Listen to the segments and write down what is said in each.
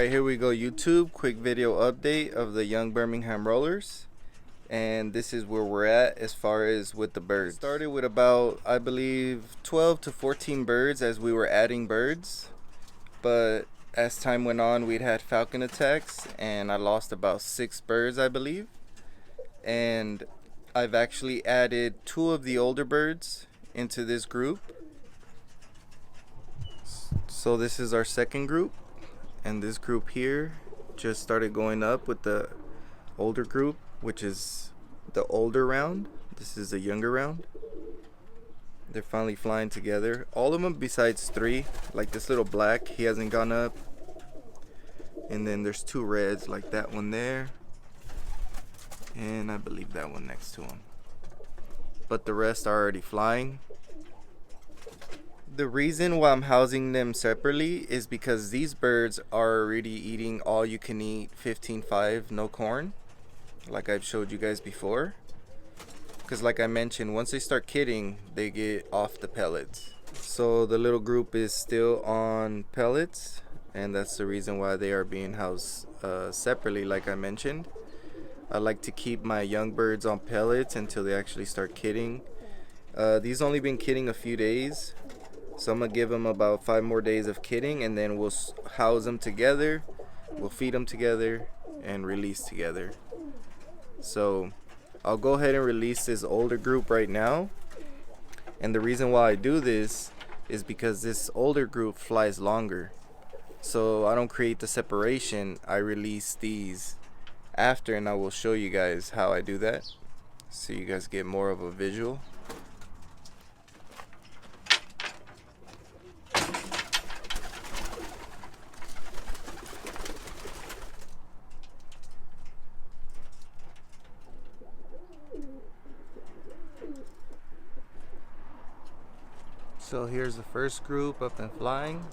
Alright, here we go, YouTube. Quick video update of the young Birmingham rollers. And this is where we're at as far as with the birds. Started with about, I believe, 12 to 14 birds as we were adding birds. But as time went on, we'd had falcon attacks and I lost about 6 birds, I believe. And I've actually added 2 of the older birds into this group. So this is our second group. And this group here just started going up with the older group, which is the older round. This is the younger round. They're finally flying together. All of them besides 3. Like this little black, he hasn't gone up. And then there's 2 reds, like that one there. And I believe that one next to him. But the rest are already flying. The reason why I'm housing them separately is because these birds are already eating all you can eat 15-5 no corn, like I've showed you guys before. Because like I mentioned, once they start kidding, they get off the pellets. So the little group is still on pellets, and that's the reason why they are being housed separately, like I mentioned. I like to keep my young birds on pellets until they actually start kidding. These only been kidding a few days. So I'm going to give them about 5 more days of kidding, and then we'll house them together, we'll feed them together, and release together. So I'll go ahead and release this older group right now. And the reason why I do this is because this older group flies longer. So I don't create the separation, I release these after, and I will show you guys how I do that, so you guys get more of a visual. So here's the first group up and flying.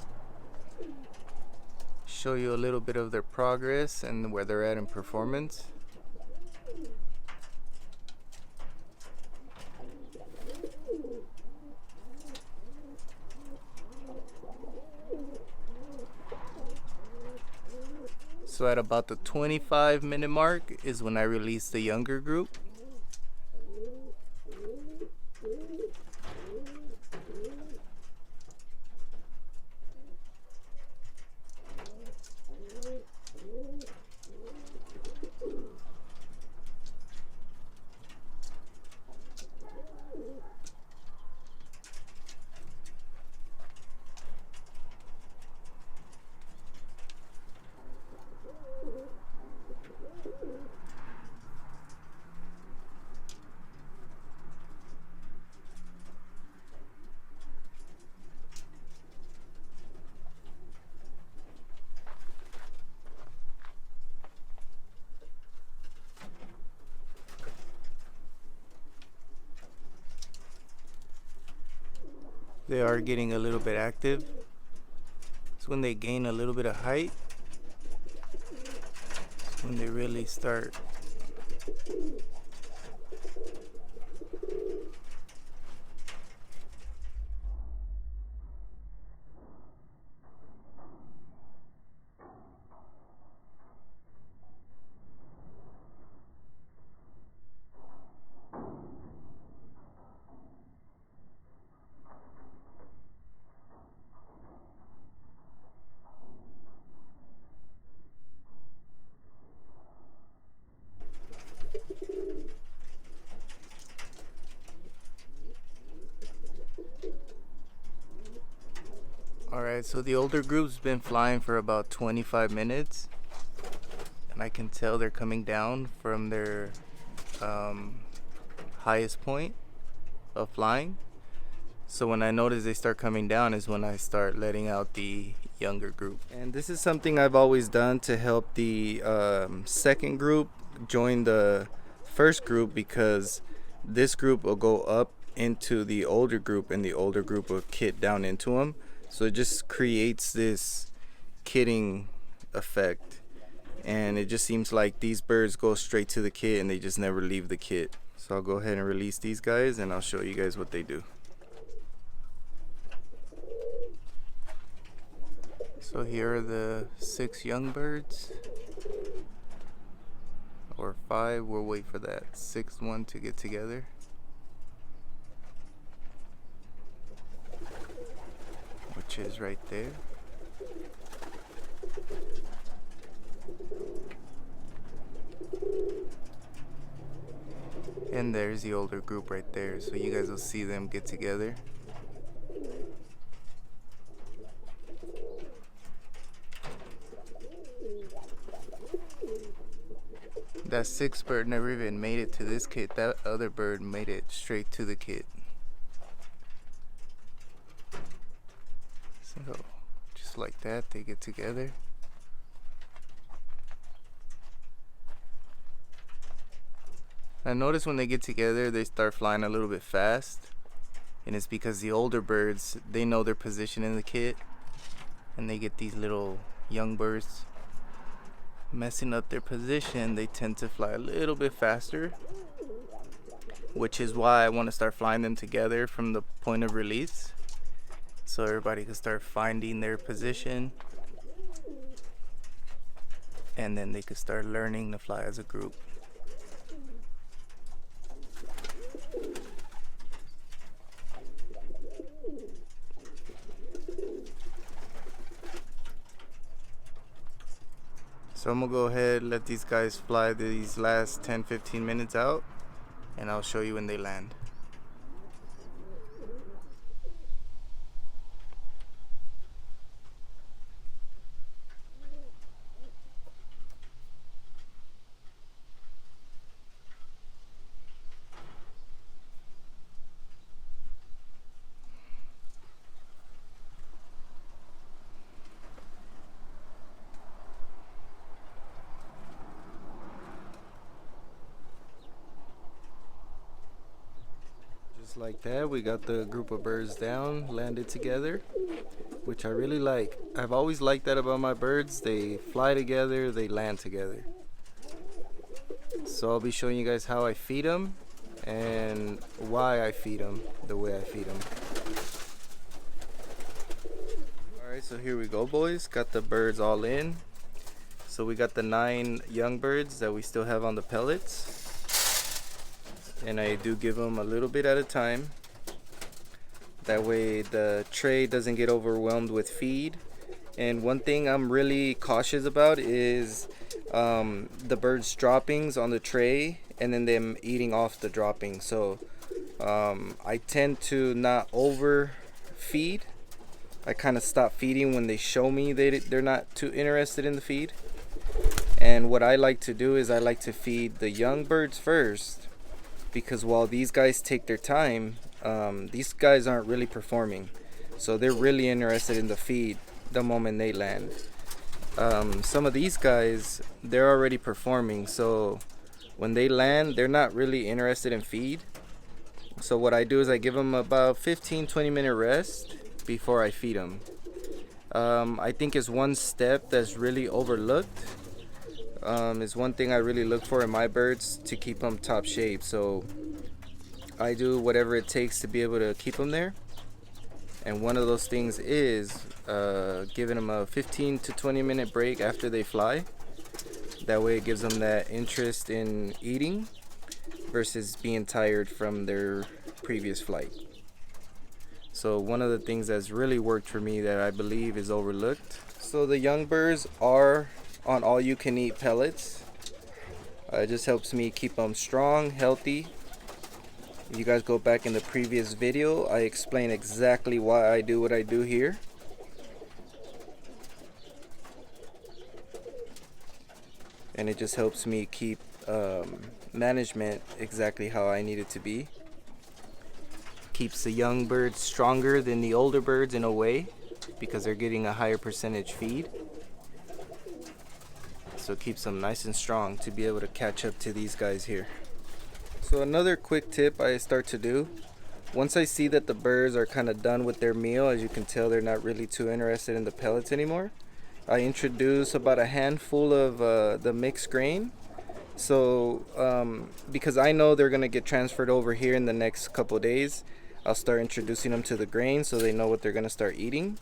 Show you a little bit of their progress and where they're at in performance. So at about the 25-minute mark is when I release the younger group. They are getting a little bit active. It's when they gain a little bit of height. It's when they really start. Alright, so the older group's been flying for about 25 minutes. And I can tell they're coming down from their highest point of flying. So when I notice they start coming down is when I start letting out the younger group. And this is something I've always done to help the second group join the first group, because this group will go up into the older group and the older group will kid down into them. So it just creates this kidding effect, and it just seems like these birds go straight to the kid and they just never leave the kid. So I'll go ahead and release these guys and I'll show you guys what they do. So here are the 6 young birds, or 5. We'll wait for that 6th one to get together. Which is right there. And there's the older group right there, so you guys will see them get together. That 6th bird never even made it to this kit. That other bird made it straight to the kit. So, just like that, they get together. I notice when they get together, they start flying a little bit fast. And it's because the older birds, they know their position in the kit. And they get these little young birds messing up their position. They tend to fly a little bit faster, which is why I want to start flying them together from the point of release, so everybody can start finding their position, and then they can start learning to fly as a group. So I'm gonna go ahead and let these guys fly these last 10-15 minutes out, and I'll show you when they land. Just like that, we got the group of birds down, landed together, which I really like. I've always liked that about my birds. They fly together, they land together. So I'll be showing you guys how I feed them and why I feed them the way I feed them. Alright, so here we go, boys. Got the birds all in. So we got the 9 young birds that we still have on the pellets. And I do give them a little bit at a time. That way the tray doesn't get overwhelmed with feed. And one thing I'm really cautious about is the birds' droppings on the tray and then them eating off the droppings. So I tend to not overfeed. I kind of stop feeding when they show me they're not too interested in the feed. And what I like to do is I like to feed the young birds first, because while these guys take their time, these guys aren't really performing, so they're really interested in the feed the moment they land. Some of these guys, they're already performing, so when they land, they're not really interested in feed. So what I do is I give them about 15-20 minute rest before I feed them. I think it's one step that's really overlooked. Is one thing I really look for in my birds to keep them top shape. So I do whatever it takes to be able to keep them there. And one of those things is giving them a 15-20 minute break after they fly. That way it gives them that interest in eating versus being tired from their previous flight. So one of the things that's really worked for me that I believe is overlooked. So the young birds are on all you can eat pellets. It just helps me keep them strong, healthy. If you guys go back in the previous video, I explain exactly why I do what I do here. And it just helps me keep management exactly how I need it to be. Keeps the young birds stronger than the older birds in a way, because they're getting a higher percentage feed. So it keeps them nice and strong to be able to catch up to these guys here. So another quick tip I start to do, once I see that the birds are kind of done with their meal, as you can tell they're not really too interested in the pellets anymore, I introduce about a handful of the mixed grain. So because I know they're going to get transferred over here in the next couple of days, I'll start introducing them to the grain so they know what they're going to start eating.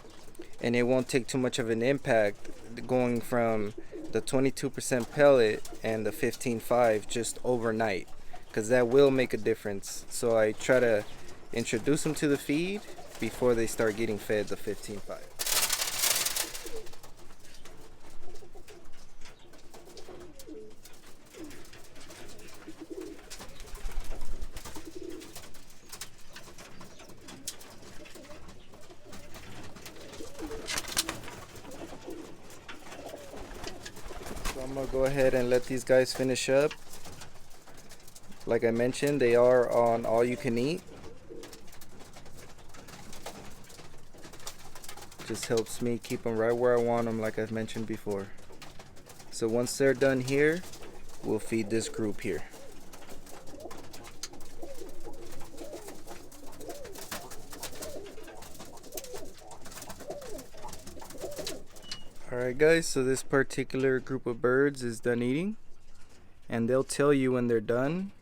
and it won't take too much of an impact going from the 22% pellet and the 15.5 just overnight, because that will make a difference. So I try to introduce them to the feed before they start getting fed the 15.5. So I'm gonna go ahead and let these guys finish up. Like I mentioned, they are on all you can eat. Just helps me keep them right where I want them, like I've mentioned before. So once they're done here, we'll feed this group here. Alright guys, so this particular group of birds is done eating, and they'll tell you when they're done,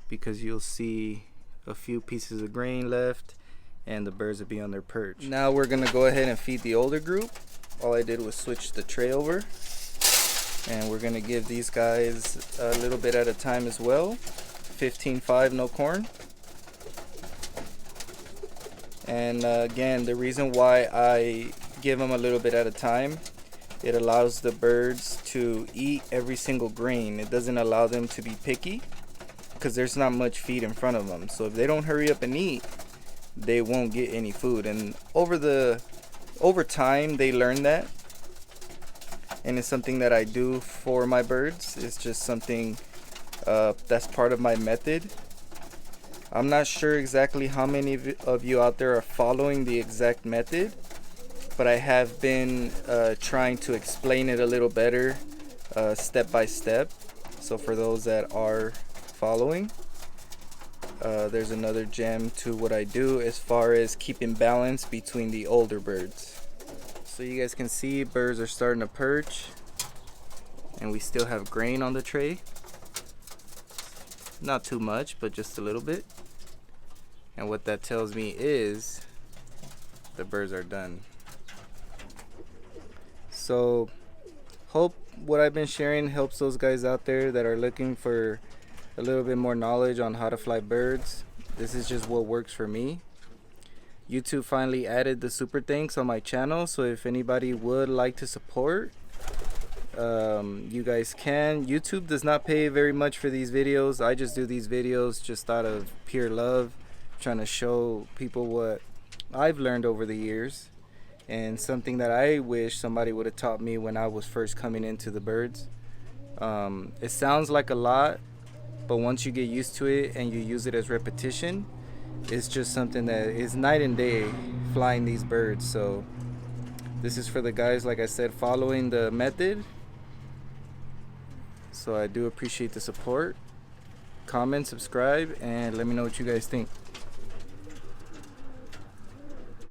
because you'll see a few pieces of grain left and the birds will be on their perch. Now we're gonna go ahead and feed the older group. All I did was switch the tray over, and we're gonna give these guys a little bit at a time as well. 15.5 no corn. And again, the reason why I give them a little bit at a time, it allows the birds to eat every single grain. It doesn't allow them to be picky, because there's not much feed in front of them. So if they don't hurry up and eat, they won't get any food. And over time they learn that, and it's something that I do for my birds. It's just something that's part of my method. I'm not sure exactly how many of you out there are following the exact method, but I have been trying to explain it a little better, step by step. So for those that are following, there's another gem to what I do as far as keeping balance between the older birds. So you guys can see birds are starting to perch, and we still have grain on the tray. Not too much, but just a little bit. And what that tells me is the birds are done. So hope what I've been sharing helps those guys out there that are looking for a little bit more knowledge on how to fly birds. This is just what works for me. YouTube finally added the super thanks on my channel, so if anybody would like to support, you guys can. YouTube does not pay very much for these videos. I just do these videos just out of pure love, trying to show people what I've learned over the years, and something that I wish somebody would have taught me when I was first coming into the birds. It sounds like a lot, but once you get used to it and you use it as repetition, it's just something that is night and day flying these birds. So this is for the guys, like I said, following the method. So I do appreciate the support. Comment, subscribe, and let me know what you guys think.